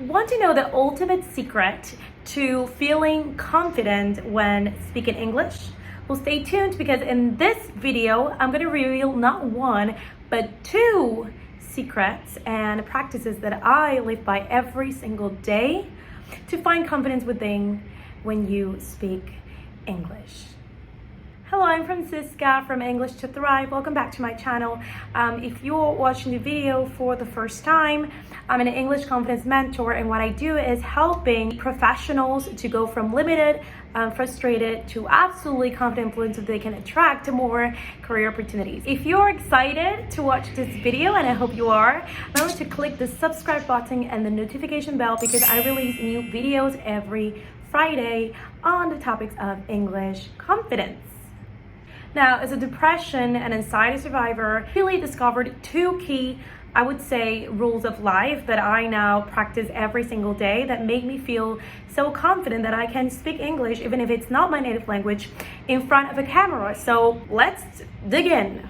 Want to know the ultimate secret to feeling confident when speaking English? Well, stay tuned because in this video, I'm going to reveal not one, but two secrets and practices that I live by every single day to find confidence within when you speak English. Hello, I'm Francisca from English to Thrive. Welcome back to my channel. If you're watching the video for the first time, I'm an English confidence mentor, and what I do is helping professionals to go from limited, frustrated to absolutely confident fluent so they can attract more career opportunities. If you're excited to watch this video, and I hope you are, remember to click the subscribe button and the notification bell because I release new videos every Friday on the topics of English confidence. Now, as a depression and anxiety survivor, I really discovered two key, I would say, rules of life that I now practice every single day that make me feel so confident that I can speak English, even if it's not my native language, in front of a camera. So let's dig in.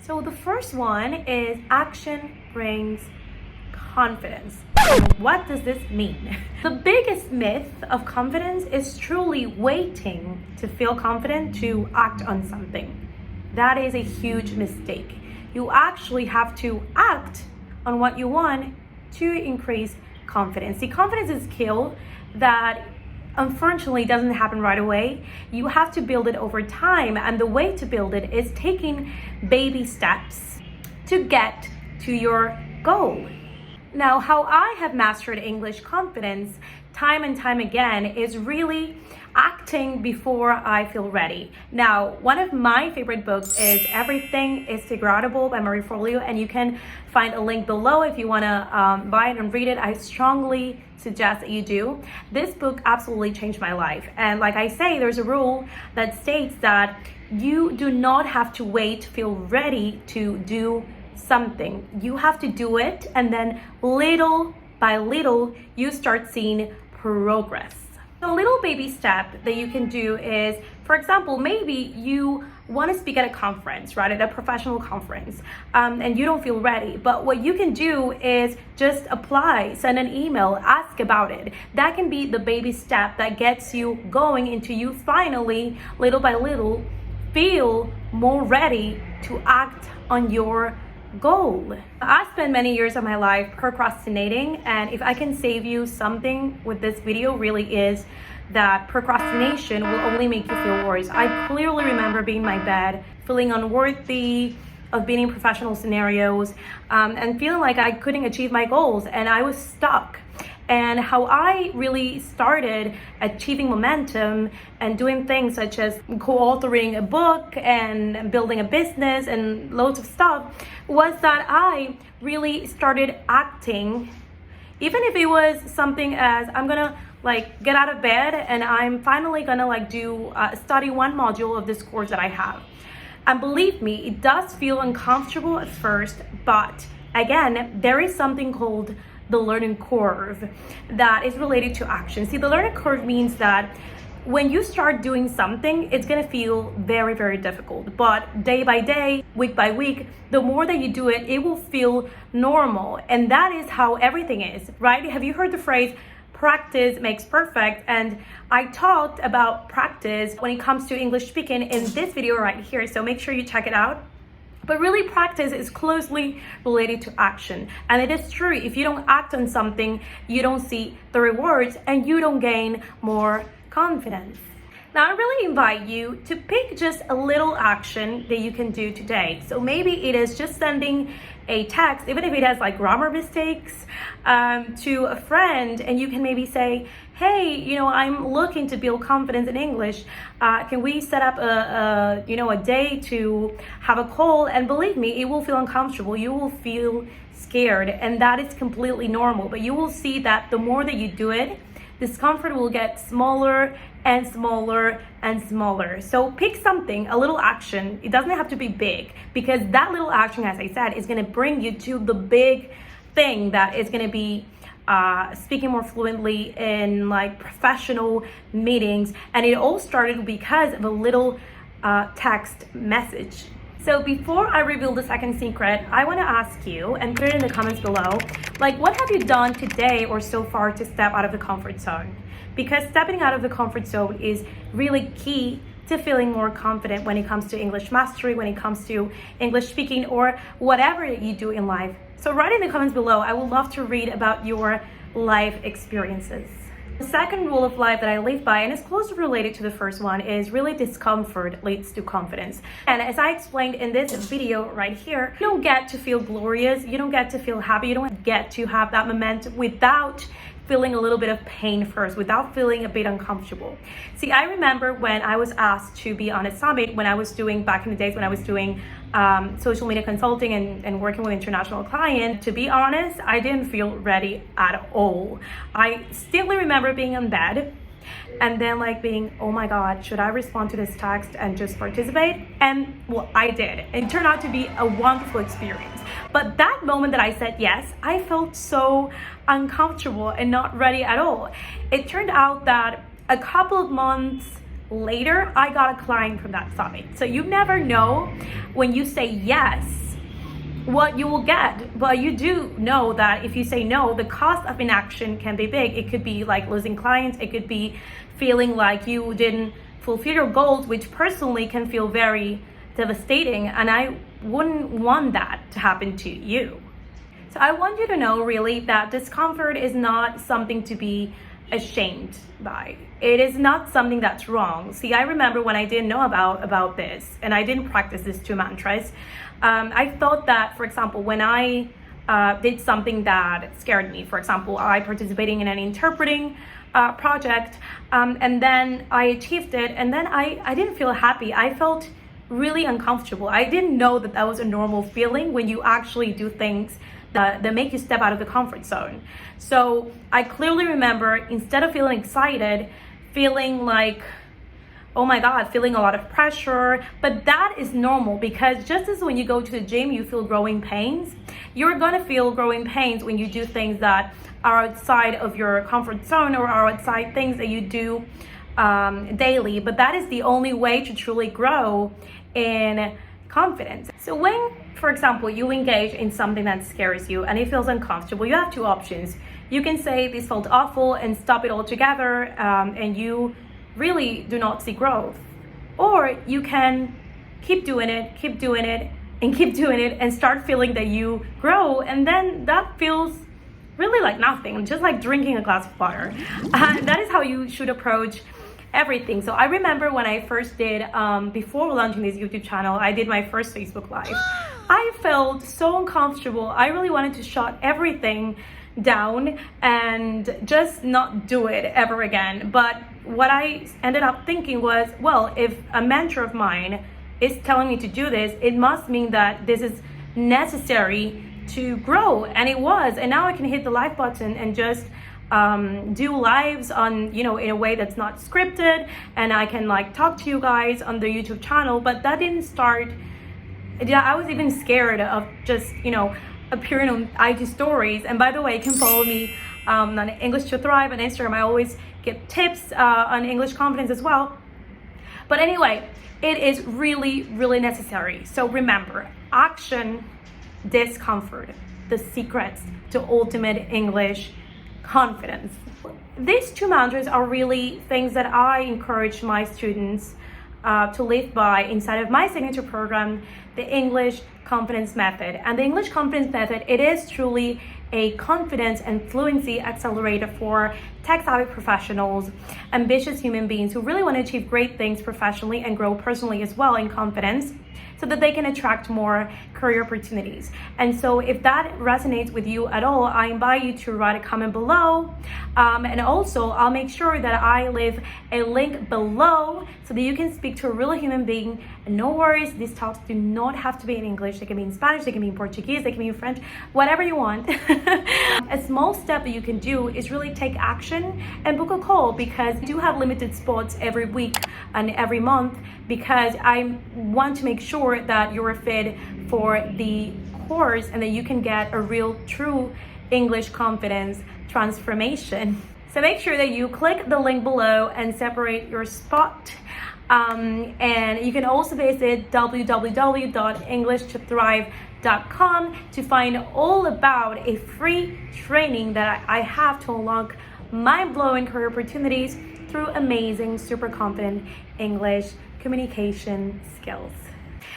So the first one is action brings confidence. What does this mean? The biggest myth of confidence is truly waiting to feel confident to act on something. That is a huge mistake. You actually have to act on what you want to increase confidence. See, confidence is a skill that unfortunately doesn't happen right away. You have to build it over time, and the way to build it is taking baby steps to get to your goal. Now, how I have mastered English confidence time and time again is really acting before I feel ready. Now, one of my favorite books is Everything is Figureoutable by Marie Forleo, and you can find a link below if you want to buy it and read it. I strongly suggest that you do. This book absolutely changed my life. And like I say, there's a rule that states that you do not have to wait to feel ready to do something. You have to do it, and then little by little you start seeing progress. A little baby step that you can do is, for example, maybe you want to speak at a conference, right, at a professional conference, and you don't feel ready. But what you can do is just apply, send an email, ask about it. That can be the baby step that gets you going into you finally, little by little, feel more ready to act on your goal. I spent many years of my life procrastinating, and if I can save you something with this video, really is that procrastination will only make you feel worse. I clearly remember being in my bed, feeling unworthy of being in professional scenarios, and feeling like I couldn't achieve my goals, and I was stuck. And how I really started achieving momentum and doing things such as co-authoring a book and building a business and loads of stuff was that I really started acting, even if it was something as I'm gonna get out of bed and I'm finally gonna study one module of this course that I have. And believe me, it does feel uncomfortable at first, but again, there is something called the learning curve that is related to action. See, the learning curve means that when you start doing something, it's gonna feel very, very difficult. But day by day, week by week, the more that you do it, it will feel normal. And that is how everything is, right? Have you heard the phrase, practice makes perfect? And I talked about practice when it comes to English speaking in this video right here. So make sure you check it out. But really, practice is closely related to action. And it is true, if you don't act on something, you don't see the rewards and you don't gain more confidence. Now, I really invite you to pick just a little action that you can do today. So maybe it is just sending a text, even if it has grammar mistakes, to a friend, and you can maybe say, hey, I'm looking to build confidence in English. Can we set up a day to have a call? And believe me, it will feel uncomfortable. You will feel scared, and that is completely normal. But you will see that the more that you do it, discomfort will get smaller and smaller and smaller. So pick something, a little action. It doesn't have to be big, because that little action, as I said, is going to bring you to the big thing that is going to be speaking more fluently in professional meetings. And it all started because of a little text message. So before I reveal the second secret, I want to ask you, and put it in the comments below, like, what have you done today or so far to step out of the comfort zone? Because stepping out of the comfort zone is really key to feeling more confident when it comes to English mastery, when it comes to English speaking, or whatever you do in life. So write in the comments below. I would love to read about your life experiences. The second rule of life that I live by, and it's closely related to the first one, is really discomfort leads to confidence. And as I explained in this video right here, you don't get to feel glorious, you don't get to feel happy, you don't get to have that momentum without feeling a little bit of pain first, without feeling a bit uncomfortable. See, I remember when I was asked to be on a summit when I was doing, back in the days when I was doing social media consulting and working with international clients, to be honest, I didn't feel ready at all. I still remember being in bed and then like being, oh my God, should I respond to this text and just participate? And well, I did. It turned out to be a wonderful experience. But that moment that I said yes, I felt so uncomfortable and not ready at all. It turned out that a couple of months later, I got a client from that summit. So you never know when you say yes what you will get, but you do know that if you say no, the cost of inaction can be big. It could be like losing clients, it could be feeling like you didn't fulfill your goals, which personally can feel very devastating, and I wouldn't want that to happen to you. So I want you to know really that discomfort is not something to be ashamed by. It is not something that's wrong. See, I remember when I didn't know about this and I didn't practice these two mantras, I thought that, for example, when I did something that scared me, for example, I participating in an interpreting project, and then I achieved it, and then I didn't feel happy. I felt really uncomfortable. I didn't know that that was a normal feeling when you actually do things that make you step out of the comfort zone. So I clearly remember, instead of feeling excited, feeling like, oh my God, feeling a lot of pressure. But that is normal, because just as when you go to the gym, you feel growing pains, you're gonna feel growing pains when you do things that are outside of your comfort zone or are outside things that you do daily. But that is the only way to truly grow in confidence. So when, for example, you engage in something that scares you and it feels uncomfortable, you have two options. You can say this felt awful and stop it altogether, and you really do not see growth. Or you can keep doing it, and start feeling that you grow, and then that feels really like nothing, just like drinking a glass of water. That is how you should approach everything. So I remember when I first did, before launching this YouTube channel, I did my first Facebook Live. I felt so uncomfortable. I really wanted to shut everything down and just not do it ever again. But what I ended up thinking was, well, if a mentor of mine is telling me to do this, it must mean that this is necessary to grow. And it was. And now I can hit the live button and just do lives on, in a way that's not scripted, and I can like talk to you guys on the YouTube channel. But that didn't start. Yeah, I was even scared of just appearing on IG stories. And by the way, you can follow me on English to Thrive on Instagram. I always give tips on English confidence as well. But anyway, it is really, really necessary. So remember, action, discomfort, the secrets to ultimate English confidence. These two mantras are really things that I encourage my students to live by inside of my signature program, the English Confidence Method. And the English Confidence Method, it is truly a confidence and fluency accelerator for tech-savvy professionals, ambitious human beings who really want to achieve great things professionally and grow personally as well in confidence, so that they can attract more career opportunities. And so if that resonates with you at all, I invite you to write a comment below. And also I'll make sure that I leave a link below so that you can speak to a real human being. And no worries, these talks do not have to be in English. They can be in Spanish, they can be in Portuguese, they can be in French, whatever you want. A small step that you can do is really take action and book a call, because I do have limited spots every week and every month, because I want to make sure that you're fit for the course and that you can get a real, true English confidence transformation. So make sure that you click the link below and separate your spot And you can also visit www.englishtothrive.com to find all about a free training that I have to unlock mind-blowing career opportunities through amazing, super confident English communication skills.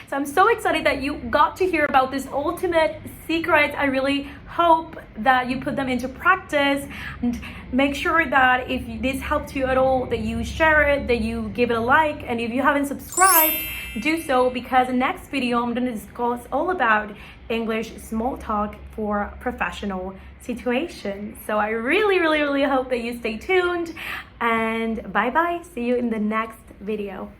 So I'm so excited that you got to hear about this ultimate secret. I really hope that you put them into practice, and make sure that if this helped you at all, that you share it, that you give it a like, and if you haven't subscribed, do so, because the next video I'm going to discuss all about English small talk for professional situations. So I really hope that you stay tuned, and bye bye. See you in the next video.